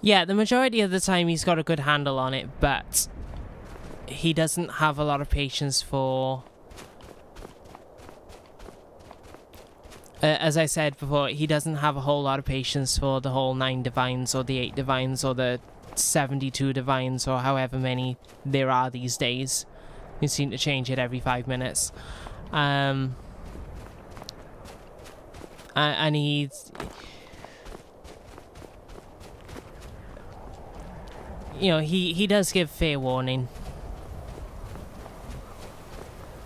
Yeah, the majority of the time he's got a good handle on it, but he doesn't have a lot of patience for... as I said before, he doesn't have a whole lot of patience for the whole 9 divines or the 8 divines or the 72 divines or however many there are these days. You seem to change it every 5 minutes. And he's... You know, he does give fair warning.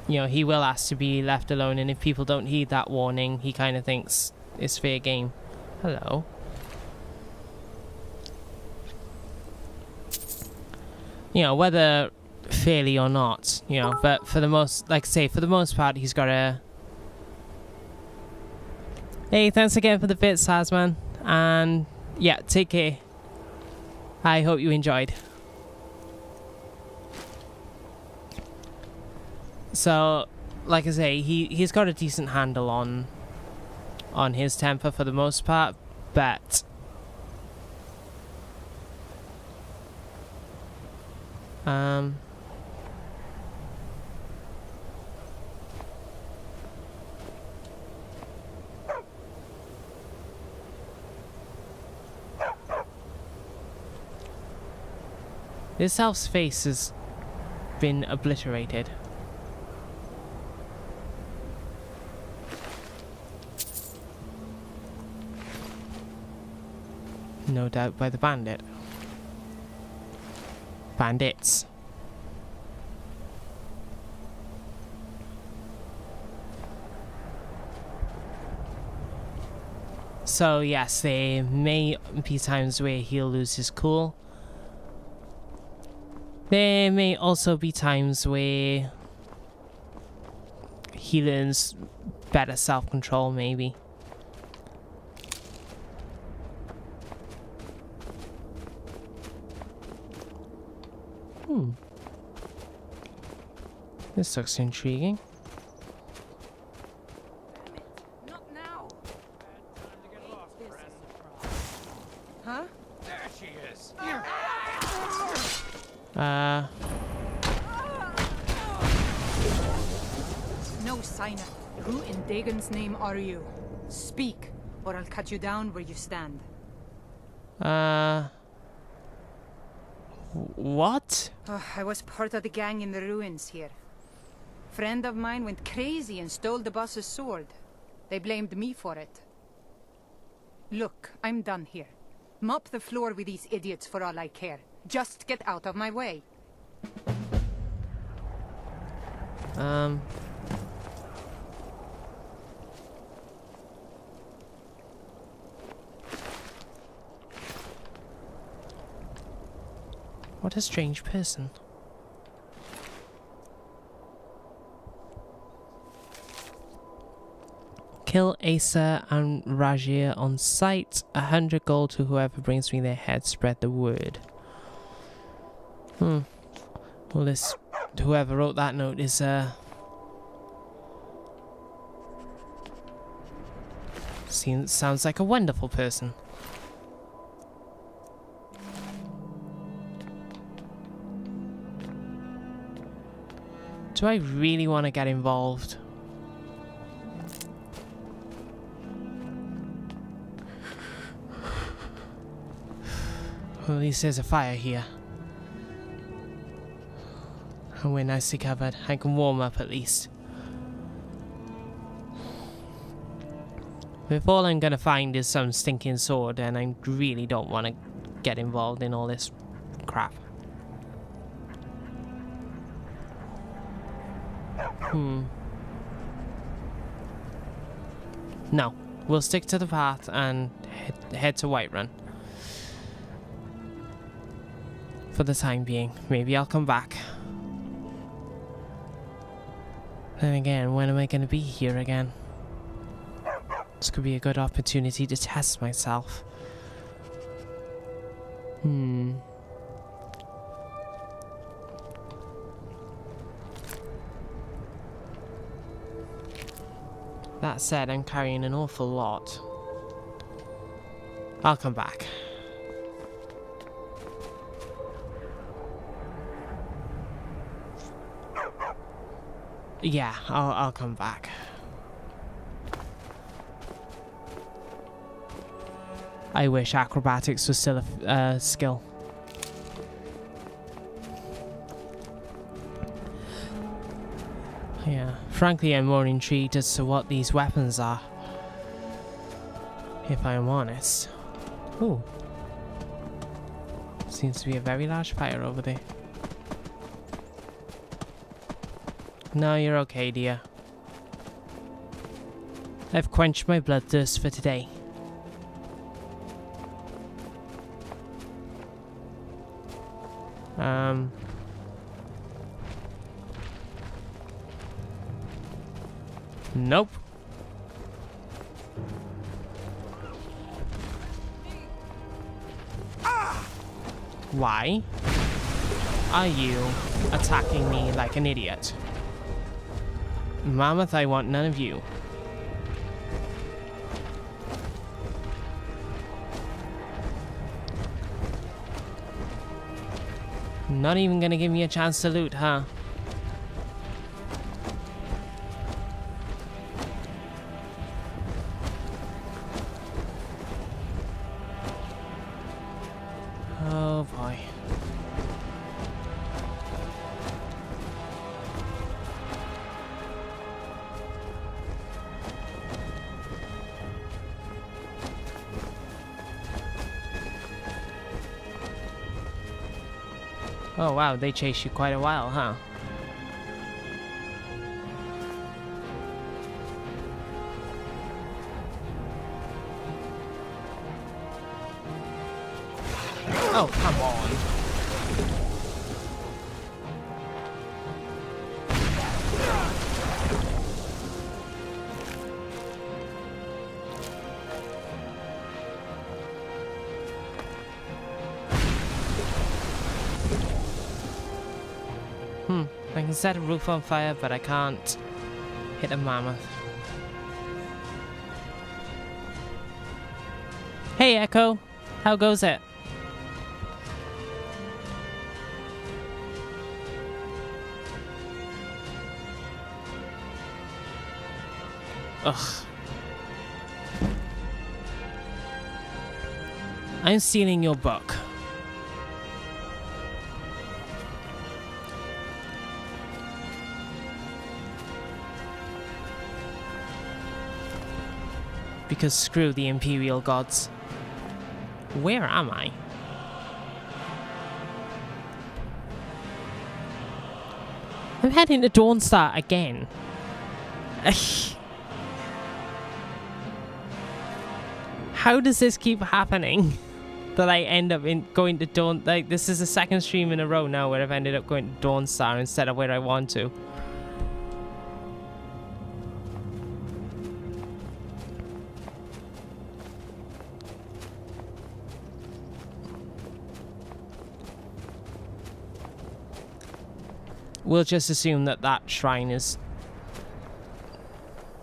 You know, he will ask to be left alone, and if people don't heed that warning, he kind of thinks it's fair game. Hello. You know, whether fairly or not, you know, but for the most, like I say, for the most part, he's got a... Hey, thanks again for the bits, Hasman. And, yeah, take care. I hope you enjoyed. So, like I say, he's got a decent handle on his temper for the most part, but this elf's face has been obliterated. No doubt by the bandit. Bandits. So yes, there may be times where he'll lose his cool. There may also be times where he learns better self-control, maybe. This looks intriguing. Not now. Huh? There she is. No sign. Who in Dagon's name are you? Speak, or I'll cut you down where you stand. What? I was part of the gang in the ruins here. Friend of mine went crazy and stole the boss's sword. They blamed me for it. Look, I'm done here. Mop the floor with these idiots for all I care. Just get out of my way. What a strange person. Kill Asa and Rajir on sight. 100 gold to whoever brings me their head. Spread the word. Well, this... whoever wrote that note is, sounds like a wonderful person. Do I really want to get involved? Well, at least there's a fire here. And we're nicely covered. I can warm up at least. If all I'm gonna find is some stinking sword, then I really don't want to get involved in all this crap. No, we'll stick to the path and head to Whiterun. For the time being. Maybe I'll come back. Then again, when am I going to be here again? This could be a good opportunity to test myself. That said, I'm carrying an awful lot. I'll come back. Yeah, I'll come back. I wish acrobatics was still a skill. Yeah, frankly, I'm more intrigued as to what these weapons are, if I'm honest. Ooh. Seems to be a very large fire over there. No, you're okay, dear. I've quenched my bloodthirst for today. Nope. Why are you attacking me like an idiot? Mammoth, I want none of you. Not even gonna give me a chance to loot, huh? Oh boy. Oh wow, they chased you quite a while, huh? Oh, come on. I can set a roof on fire, but I can't hit a mammoth. Hey, Echo. How goes it? Ugh. I'm stealing your book. Because screw the Imperial gods. Where am I? I'm heading to Dawnstar again. How does this keep happening? That I end up going to Dawn... Like, this is the second stream in a row now where I've ended up going to Dawnstar instead of where I want to. We'll just assume that that shrine is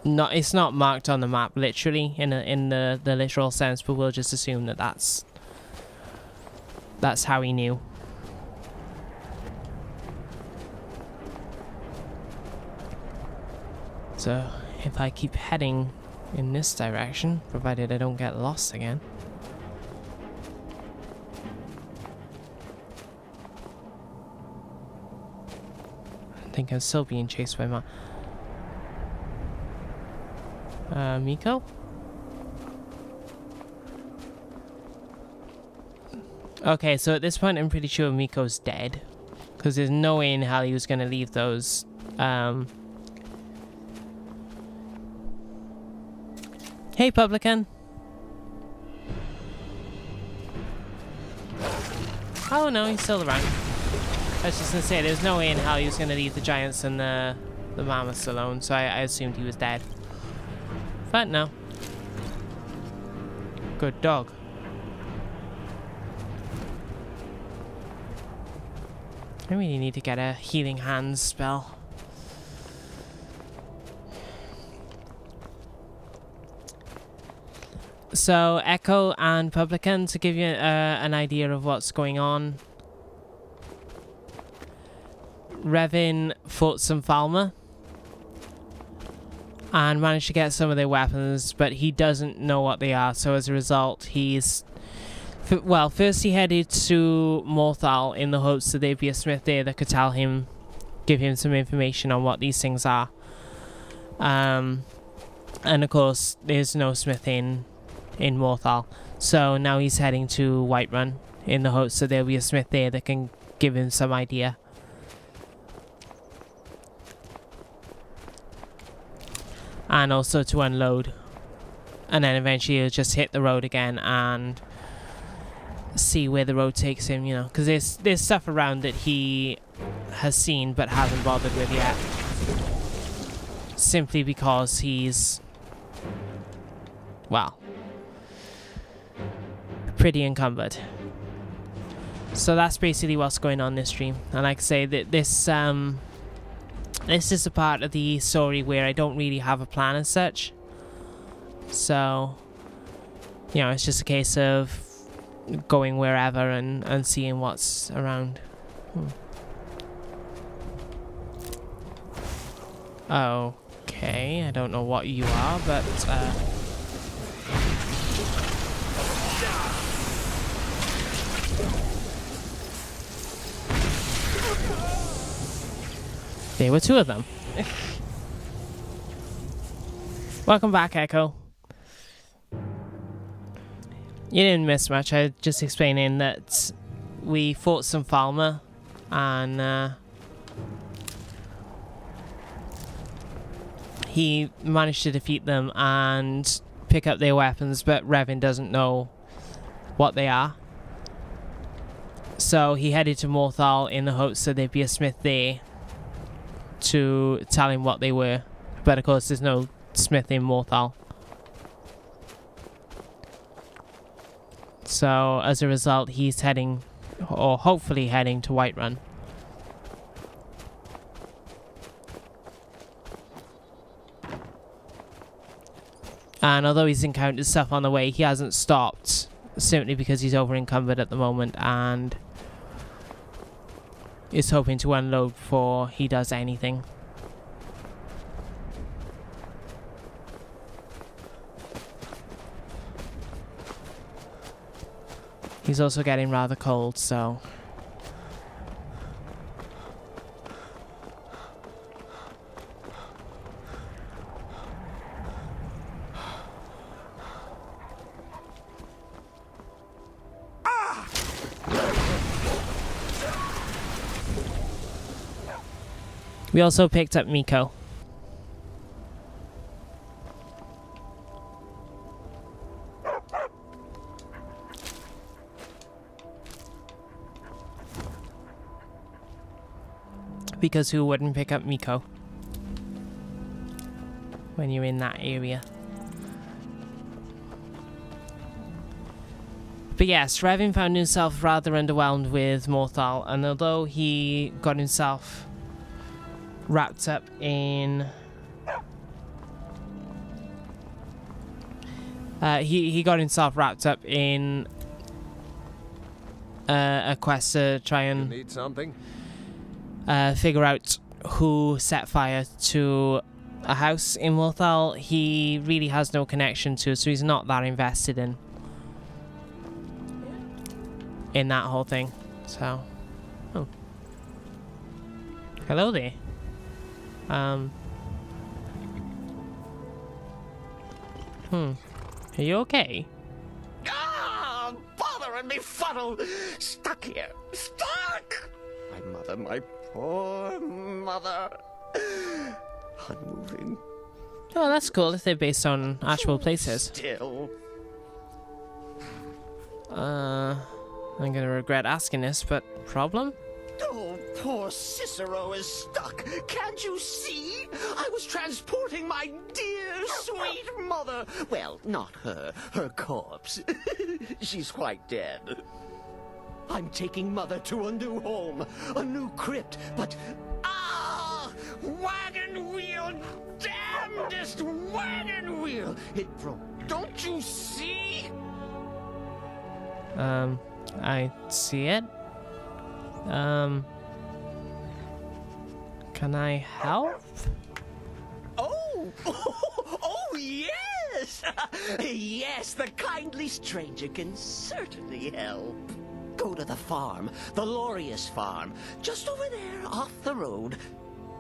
not, it's not marked on the map literally in the literal sense, but we'll just assume that that's how he knew. So if I keep heading in this direction, provided I don't get lost again. I think I'm still being chased by Miko? Okay, so at this point I'm pretty sure Miko's dead. Because there's no way in hell he was going to leave those... Hey, publican! Oh no, he's still around. I was just gonna say, there's no way in hell he was gonna leave the giants and the mammoths alone, so I assumed he was dead. But no. Good dog. I really need to get a healing hands spell. So, Echo and Publican, to give you an idea of what's going on. Revin fought some Falmer, and managed to get some of their weapons, but he doesn't know what they are. So as a result, he's well, first he headed to Morthal in the hopes that there'd be a smith there that could tell him, give him some information on what these things are. And of course, there's no smith in Morthal. So now he's heading to Whiterun in the hopes that there'll be a smith there that can give him some idea. And also to unload. And then eventually he'll just hit the road again and see where the road takes him, you know. Because there's stuff around that he has seen but hasn't bothered with yet. Simply because he's, well, pretty encumbered. So that's basically what's going on this stream. And like I say, that this is a part of the story where I don't really have a plan as such. So, you know, it's just a case of going wherever and seeing what's around. Okay, I don't know what you are, but there were two of them. Welcome back, Echo. You didn't miss much. I was just explaining that we fought some Falmer and he managed to defeat them and pick up their weapons, but Revan doesn't know what they are. So he headed to Morthal in the hopes that there'd be a smith there to tell him what they were. But of course there's no smith in Morthal. So as a result, he's heading, or hopefully heading, to Whiterun. And although he's encountered stuff on the way, he hasn't stopped, simply because he's over encumbered at the moment and is hoping to unload before he does anything. He's also getting rather cold, so we also picked up Miko. Because who wouldn't pick up Miko when you're in that area? But yes, Revan found himself rather underwhelmed with Morthal, and although he got himself wrapped up in he got himself wrapped up in a quest to try and need something? Figure out who set fire to a house in Morthal. He really has no connection to, so he's not that invested in that whole thing. So, oh, hello there. Are you okay? Ah, bothering me funnel! Stuck here! Stuck! My poor mother. Unmoving. Oh, that's cool if they're based on actual places. Still. I'm gonna regret asking this, but problem? Oh, poor Cicero is stuck. Can't you see? I was transporting my dear, sweet mother. Well, not her. Her corpse. She's quite dead. I'm taking Mother to a new home, a new crypt, but... Ah! Wagon wheel! Damnedest wagon wheel! It broke. Don't you see? I see it. Can I help? Oh, Oh, yes! Yes, the kindly stranger can certainly help. Go to the farm, the Lorius farm, just over there off the road.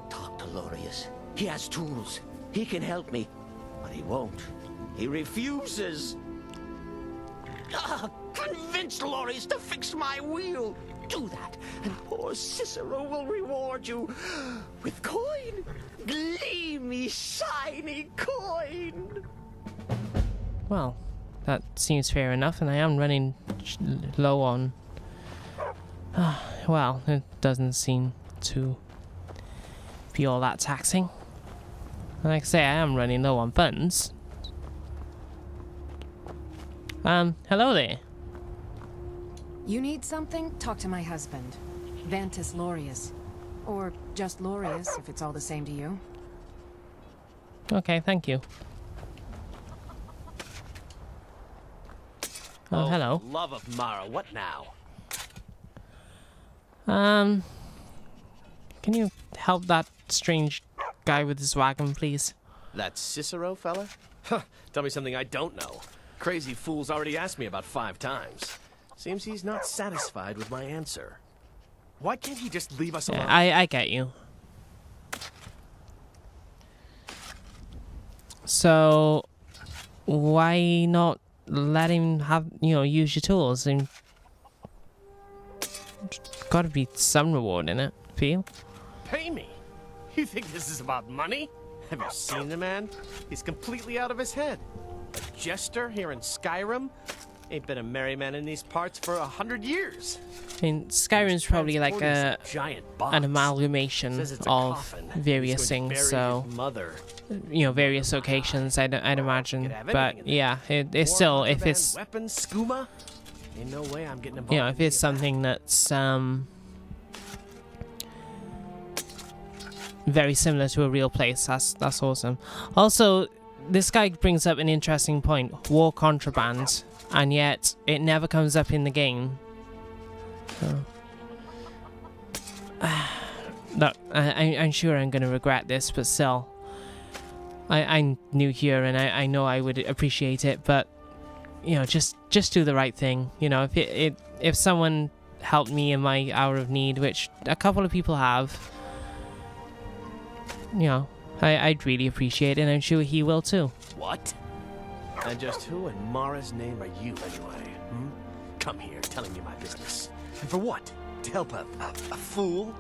Talk to Lorius. He has tools. He can help me. But he won't. He refuses. Convince Lorius to fix my wheel. Do that, and poor Cicero will reward you with coin. Gleamy, shiny coin. Well, that seems fair enough, and I am running low on... well, it doesn't seem to be all that taxing. Like I say, I am running low on funds. Hello there. You need something? Talk to my husband, Vantus Lorius. Or just Lorius, if it's all the same to you. Okay, thank you. Oh, hello. Love of Mara, what now? Can you help that strange guy with his wagon, please? That Cicero fella? Huh, tell me something I don't know. Crazy fool's already asked me about 5 times. Seems he's not satisfied with my answer. Why can't he just leave us alone? Yeah, I get you. So, why not let him have, use your tools? And gotta be some reward in it, feel? Pay me? You think this is about money? Have you seen the man? He's completely out of his head. A jester here in Skyrim? Ain't been a merry man in these parts for 100 years. I mean, Skyrim's probably like a giant box. an amalgamation Says it's a of coffin. various He's going to things, bury so... his mother. Various locations, I'd imagine. Could have anything But in there. yeah, it's More still, if contraband it's, weapons, skooma? Ain't no way I'm getting involved. if it's something that's, very similar to a real place, that's awesome. Also, this guy brings up an interesting point, war contraband, and yet it never comes up in the game. So. No, I'm sure I'm going to regret this, but still. I'm new here, and I know I would appreciate it, but, just do the right thing. If someone helped me in my hour of need, which a couple of people have, I'd really appreciate it, and I'm sure he will too. What? And just who in Mara's name are you, anyway? Hmm? Come here, telling me my business. And for what? To help a fool?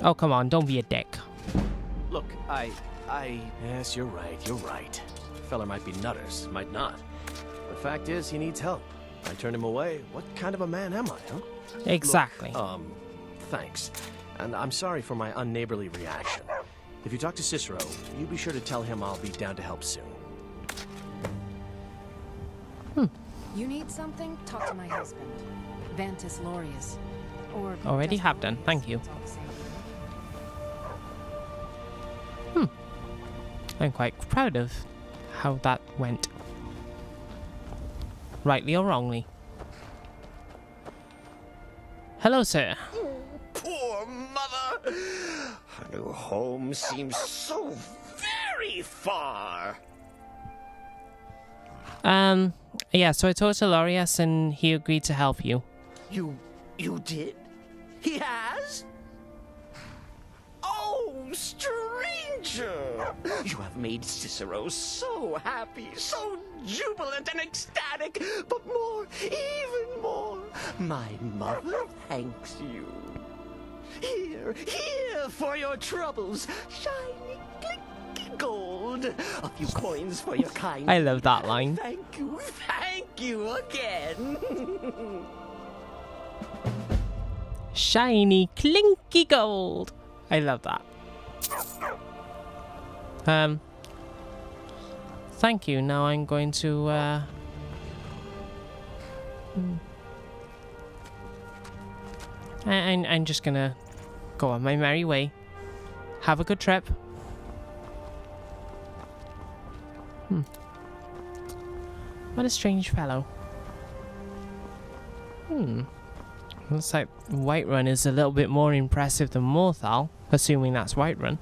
Oh, come on, don't be a dick. Look, Yes, you're right. Feller might be nutters, might not. The fact is, he needs help. I turn him away. What kind of a man am I, huh? Exactly. Look, thanks. And I'm sorry for my unneighborly reaction. If you talk to Cicero, you be sure to tell him I'll be down to help soon. You need something? Talk to my husband, Vantus Lorius. Or Already just have done, Lorius, thank if you. it's all the same to you. I'm quite proud of how that went. Rightly or wrongly. Hello, sir. Poor mother! Her new home seems so very far. Yeah, so I talked to Lorius and he agreed to help you. You did? He has? Oh, stranger! You have made Cicero so happy, so jubilant and ecstatic, but even more, my mother thanks you. Here for your troubles, shiny, clinky gold. A few coins for your kind. I love that line. Thank you again. Shiny, clinky gold. I love that. Thank you. Now I'm going to, I'm just gonna go on my merry way. Have a good trip. What a strange fellow. Looks like Whiterun is a little bit more impressive than Morthal, assuming that's Whiterun.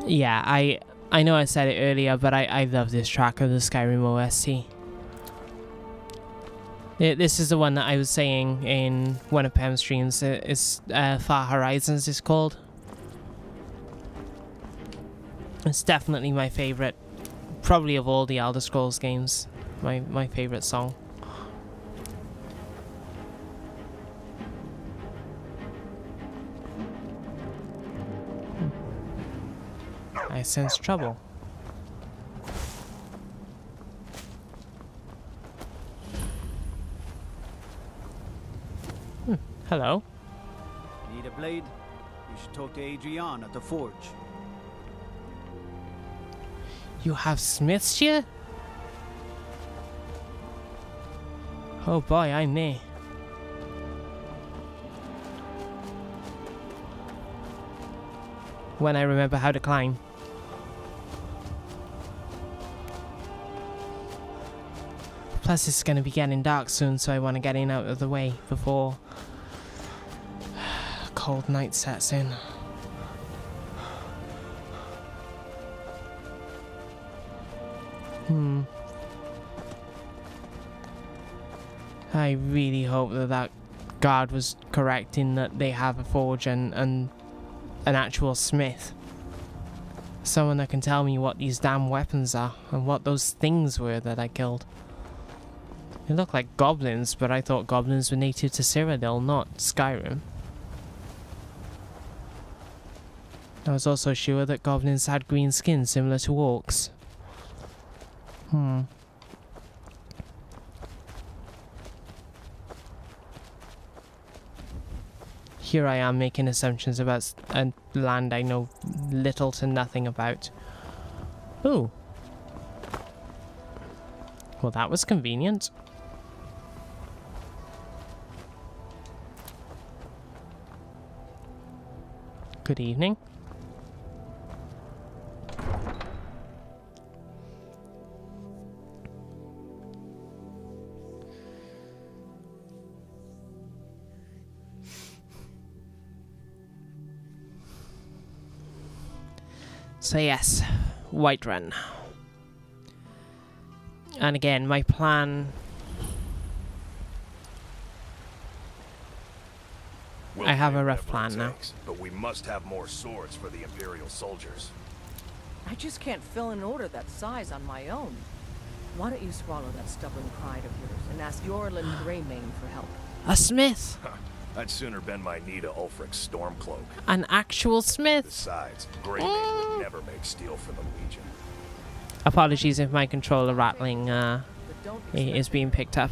Yeah, I know I said it earlier, but I love this track of the Skyrim OST. This is the one that I was saying in one of Pem's streams. It's Far Horizons, it's called. It's definitely my favourite, probably of all the Elder Scrolls games. My favourite song. I sense trouble. Hello. Need a blade? You should talk to Adrian at the forge. You have smiths here? Oh boy, I'm there. When I remember how to climb. Plus it's gonna be getting dark soon, so I want to get in out of the way before cold night sets in. I really hope that guard was correct in that they have a forge and an actual smith. Someone that can tell me what these damn weapons are and what those things were that I killed. They look like goblins, but I thought goblins were native to Cyrodiil, not Skyrim. I was also sure that goblins had green skin similar to orcs. Here I am making assumptions about a land I know little to nothing about. Ooh. Well, that was convenient. Good evening. So yes, Whiterun. And again, my plan... I have a rough plan now. But we must have more swords for the Imperial soldiers. I just can't fill an order that size on my own. Why don't you swallow that stubborn pride of yours and ask Yorlin Greymane for help? A smith! I'd sooner bend my knee to Ulfric's Stormcloak. An actual smith! Besides, Greymane would never make steel for the Legion. Apologies if my controller rattling is being picked up.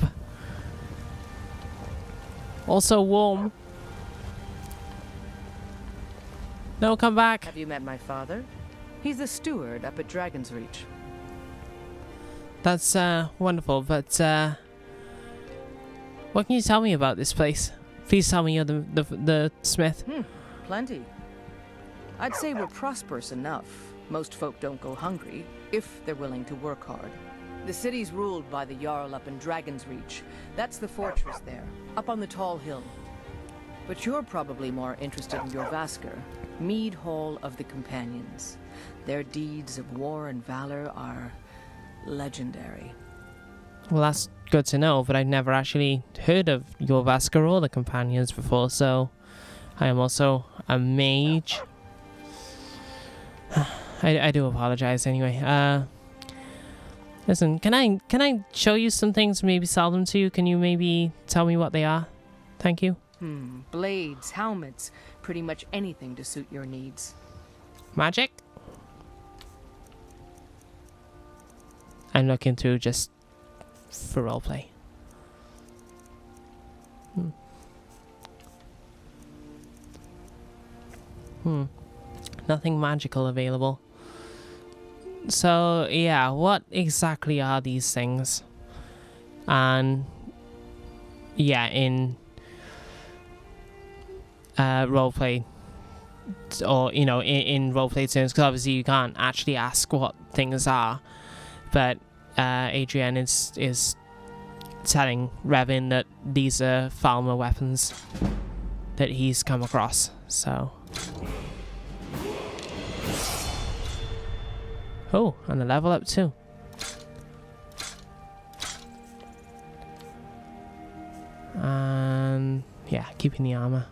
Also warm. No, come back. Have you met my father? He's the steward up at Dragon's Reach. That's wonderful, but what can you tell me about this place? Please tell me you're the smith. Plenty. I'd say we're prosperous enough. Most folk don't go hungry, if they're willing to work hard. The city's ruled by the Jarl up in Dragon's Reach. That's the fortress there, up on the tall hill. But you're probably more interested in Jorvaskr, Mead Hall of the Companions. Their deeds of war and valor are legendary. Well, that's good to know, but I've never actually heard of Jorvaskr or the Companions before, so I am also a mage. I do apologize anyway. Listen, can I show you some things, maybe sell them to you? Can you maybe tell me what they are? Thank you. Blades, helmets, pretty much anything to suit your needs. Magic? I'm looking through just for roleplay. Nothing magical available. So, yeah, what exactly are these things? And, yeah, in roleplay or you know, in roleplay terms, because obviously you can't actually ask what things are. But Adrian is telling Revin that these are Falmer weapons that he's come across. So, oh, and a level up too. And yeah, keeping the armor.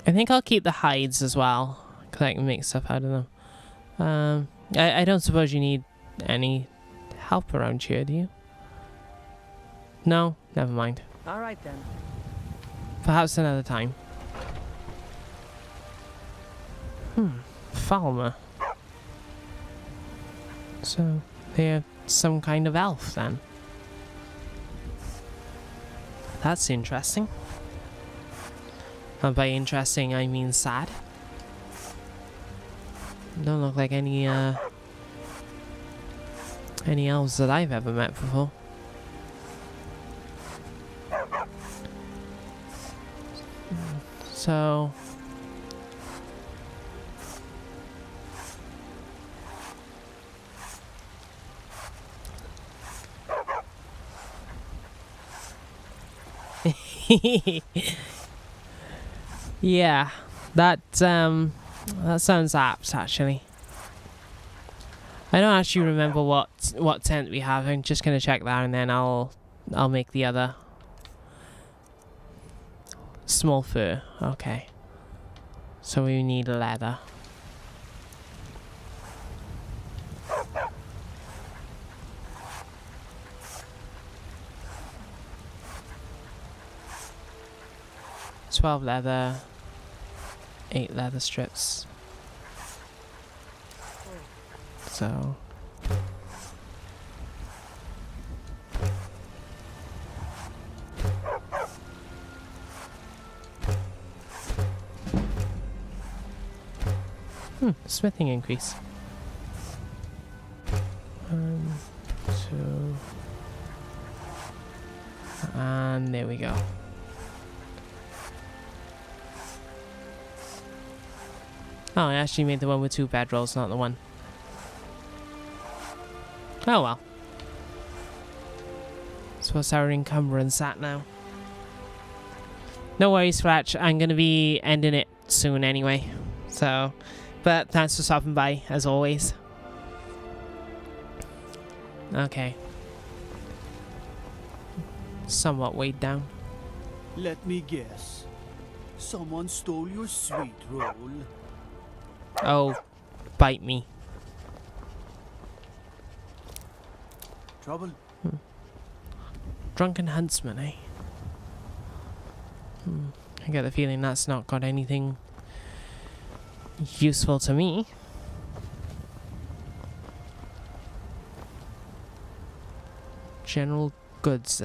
I think I'll keep the hides as well, because I can make stuff out of them. I don't suppose you need any help around here, do you? No? Never mind. All right, then. Perhaps another time. Falmer. So, they're some kind of elf, then. That's interesting. And by interesting, I mean sad. Don't look like any elves that I've ever met before. So... yeah, that sounds apt, actually. I don't actually remember what tent we have. I'm just gonna check that, and then I'll make the other. Small fur. Okay. So we need leather. $12 leather, 8 leather strips. So smithing increase. 1, 2, and there we go. Oh, I actually made the one with 2 bedrolls, not the one. Oh well. So what's our encumbrance at now? No worries, Fletch. I'm going to be ending it soon anyway. So, but thanks for stopping by, as always. Okay. Somewhat weighed down. Let me guess. Someone stole your sweet roll. Oh, bite me. Trouble? Drunken huntsman, eh? I get the feeling that's not got anything useful to me. General goods.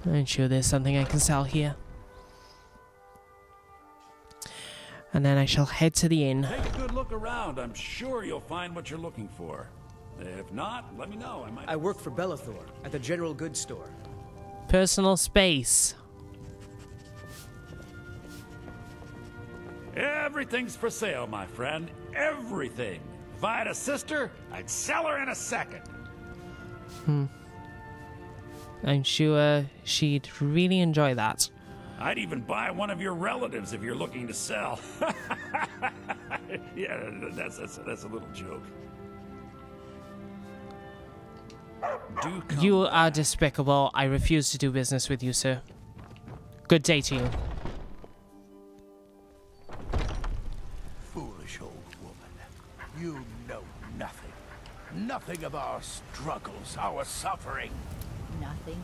I'm sure there's something I can sell here. And then I shall head to the inn. Take a good look around. I'm sure you'll find what you're looking for. If not, let me know. I work for Bellathor at the General Goods Store. Personal space. Everything's for sale, my friend. Everything. If I had a sister, I'd sell her in a second. I'm sure she'd really enjoy that. I'd even buy one of your relatives if you're looking to sell. Yeah, that's a little joke. You are despicable. I refuse to do business with you, sir. Good day to you. Foolish old woman. You know nothing. Nothing of our struggles, our suffering. Nothing.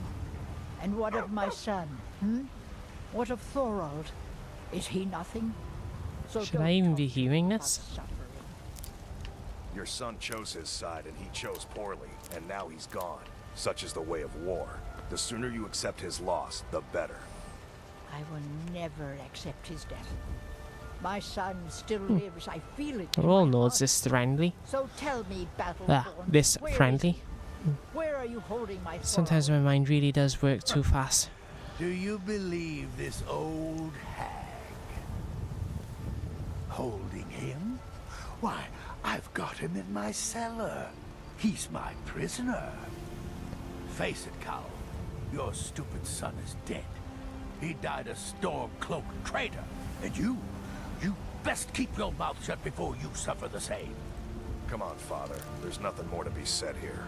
And what of my son, What of Thorold? Is he nothing? So should I even be hearing this? Your son chose his side and he chose poorly, and now he's gone. Such is the way of war. The sooner you accept his loss, the better. I will never accept his death. My son still lives. I feel it. We're all knows this friendly. So tell me, Battleborn. This friendly. Where are you holding my Sometimes my mind really does work too fast. Do you believe this old hag? Holding him? Why, I've got him in my cellar. He's my prisoner. Face it, Cal. Your stupid son is dead. He died a storm-cloaked traitor. And you best keep your mouth shut before you suffer the same. Come on, Father. There's nothing more to be said here.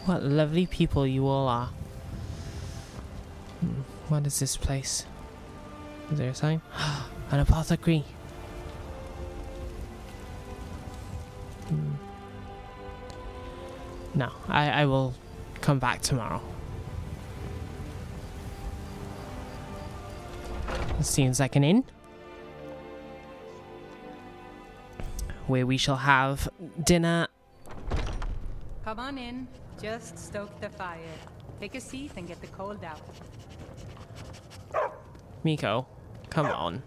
What lovely people you all are. What is this place? Is there a sign? An apothecary. No, I will come back tomorrow. It seems like an inn where we shall have dinner. Come on in. Just stoke the fire. Take a seat and get the cold out. Miko, come on.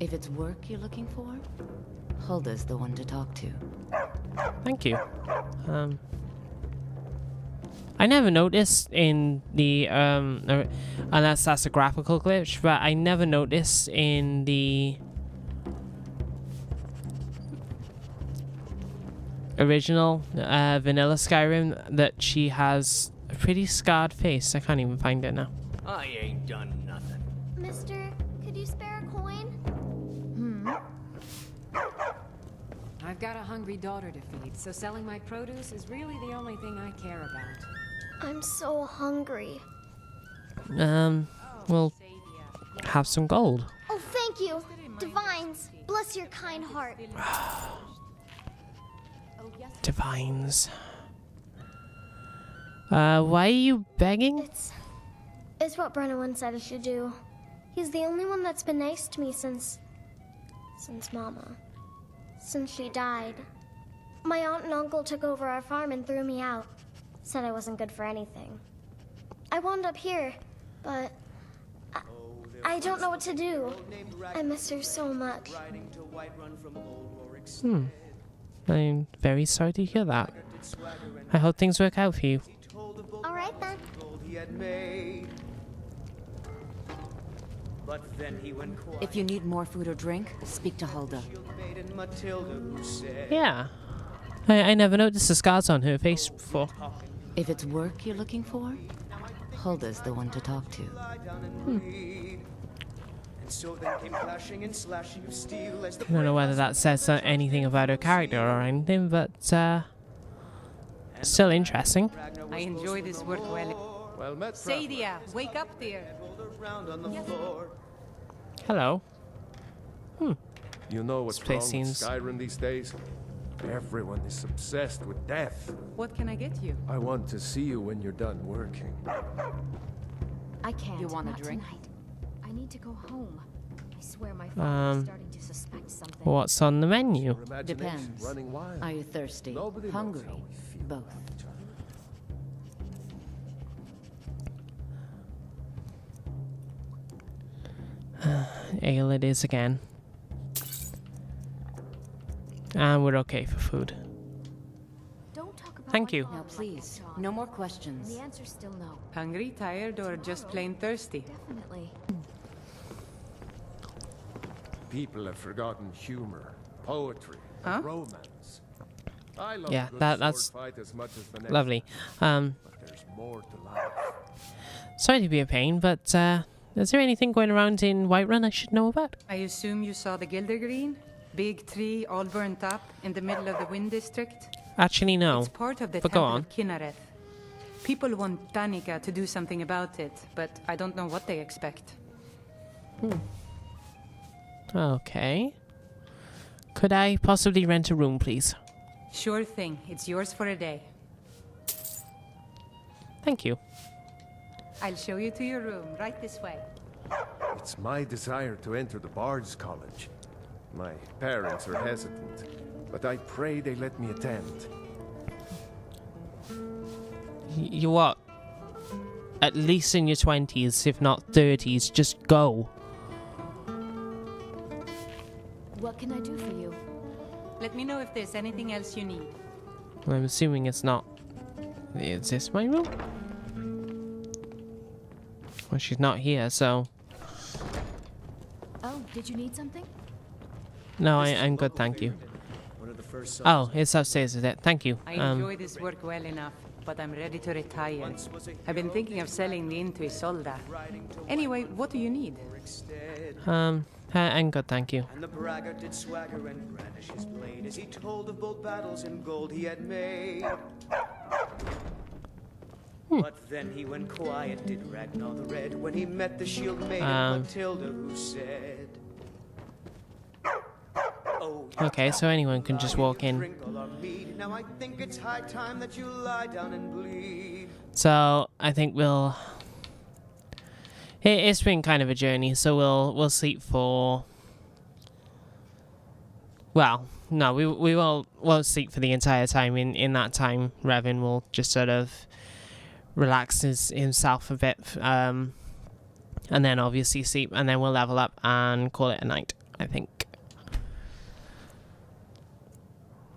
If it's work you're looking for, Hulda's the one to talk to. Thank you. I never noticed in the unless that's a graphical glitch, but I never noticed in the original vanilla Skyrim that she has a pretty scarred face. I can't even find it now. I ain't done nothing. Mister, could you spare a coin? I've got a hungry daughter to feed, so selling my produce is really the only thing I care about. I'm so hungry. We'll have some gold. Oh, thank you. Divines, bless your kind heart. Divines. Why are you begging? It's what Brennan said I should do. He's the only one that's been nice to me since Mama. Since she died. My aunt and uncle took over our farm and threw me out. Said I wasn't good for anything. I wound up here, but I don't know what to do. I miss her so much. I'm very sorry to hear that. I hope things work out for you. All right then. If you need more food or drink, speak to Hulda. Yeah. I never noticed the scars on her face before. If it's work you're looking for, Hulda's the one to talk to. I don't know whether that says anything about her character or anything, but still interesting. I enjoy this work well. Sadia, wake up there. Hello. You know what's This place wrong seems- with Skyrim these days? Everyone is obsessed with death. What can I get you? I want to see you when you're done working. I can't. You want a Not drink? tonight. I need to go home. I swear my father is starting to suspect something. What's on the menu? Your imagination's Depends. running wild. Are you thirsty? Nobody knows Hungry? how we feel Both. about each other. Ale it is again. And we're okay for food. Don't talk about Thank my you. father Now like please, that, John. no more questions. The answer's still no. Hungry, tired, or just plain thirsty? Definitely. People have forgotten humor, poetry, Huh? and romance. I love Yeah, a good that's sword fight as much as the next. Lovely. But there's more to life. Sorry to be a pain, but is there anything going around in Whiterun I should know about? I assume you saw the Gildergreen? Big tree, all burnt up, in the middle of the Wind District? Actually, no. It's part of the But go Temple on. of Kinnereth. People want Danica to do something about it, but I don't know what they expect. Okay. Could I possibly rent a room, please? Sure thing. It's yours for a day. Thank you. I'll show you to your room, right this way. It's my desire to enter the Bard's College. My parents are hesitant, but I pray they let me attend. You what? At least in your 20s, if not 30s, just go. What can I do for you? Let me know if there's anything else you need. I'm assuming it's not. Is this my room? Well, she's not here, so... Oh, did you need something? No, I'm good, thank you. Oh, it's upstairs, is it? Thank you. I enjoy this work well enough, but I'm ready to retire. I've been thinking of selling the inn to Isolda. Anyway, what do you need? I'm good, thank you. And the braggart did swagger and brandish his blade as he told of bold battles in gold he had made. But then he went quiet, did Ragnar the Red, when he met the shield maiden Matilda, who said, Okay, so anyone can just walk in. now I think it's high time that you lie down and bleed. So I think we'll... It's been kind of a journey, so we'll sleep for... Well, no, we won't sleep for the entire time. In that time, Revan will just sort of relax himself a bit, and then obviously sleep, and then we'll level up and call it a night, I think.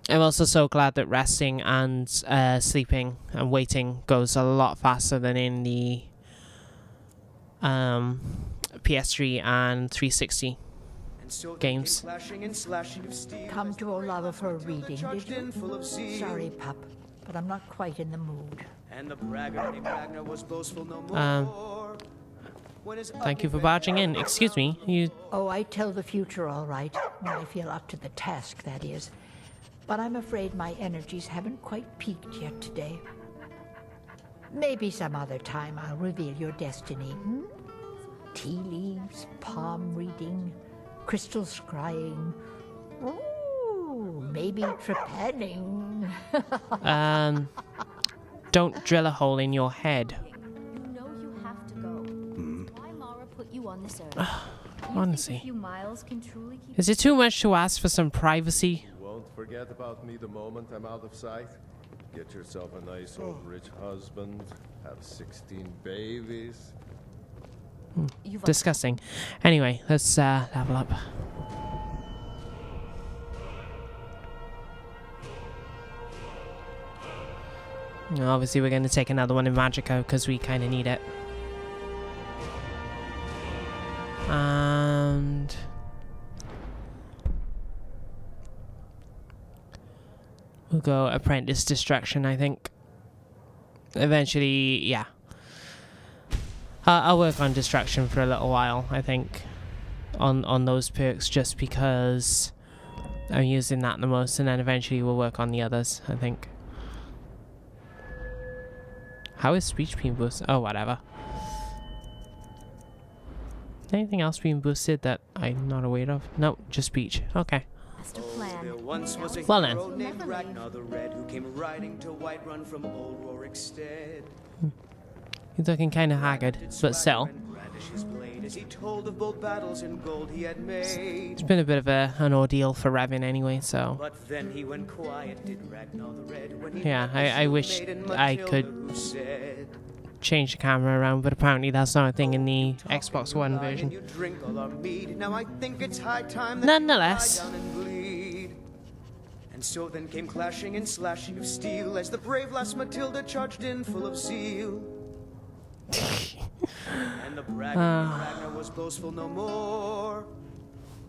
I'm also so glad that resting and sleeping and waiting goes a lot faster than in the PS3 and 360 games. Come to Olava for a reading, did you? Sorry, pup, but I'm not quite in the mood. And the braggart named Ragnar was boastful no more. Thank you for barging in. Excuse me, you... Oh, I tell the future all right, when I feel up to the task, that is. But I'm afraid my energies haven't quite peaked yet today. Maybe some other time I'll reveal your destiny. Tea leaves, palm reading, crystal scrying. Ooh, maybe trepanning. Don't drill a hole in your head. You know you have to go. Why Mara put you on this earth? Honestly. A few miles can truly keep... Is it too much to ask for some privacy? Won't forget about me the moment I'm out of sight. Get yourself a nice old rich husband. Have 16 babies. Disgusting. Anyway, let's level up. Obviously, we're going to take another one in Magico because we kind of need it. And... we'll go Apprentice Distraction, I think. Eventually, yeah. I'll work on Distraction for a little while, I think. On those perks, just because I'm using that the most. And then eventually we'll work on the others, I think. How is speech being boosted? Oh, whatever. Anything else being boosted that I'm not aware of? No, just speech. Okay. There once was a Well then. hero named Ragnar the Red who came riding to Whiterun from old Rorikstead. He's looking kind of haggard, but still. His blade as he told of bold battles in gold he had made. It's been a bit of an ordeal for Revan anyway, so... But then he went quiet, did Ragnar the Red, when he yeah, I wish I could change the camera around, but apparently that's not a thing in the Xbox One version. Now I think it's high time that Nonetheless. you lie down and bleed. And so then came clashing and slashing of steel as the brave lass Matilda charged in full of zeal. And the braggart Ragnar was boastful no more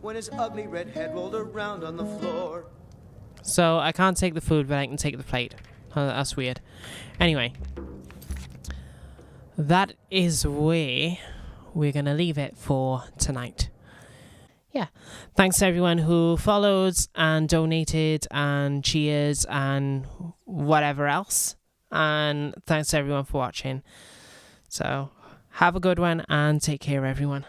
when his ugly red head rolled around on the floor. So I can't take the food, but I can take the plate. That's weird. Anyway, that is where we're gonna leave it for tonight. Yeah, thanks to everyone who followed and donated and cheers and whatever else, and thanks to everyone for watching. So have a good one and take care, everyone.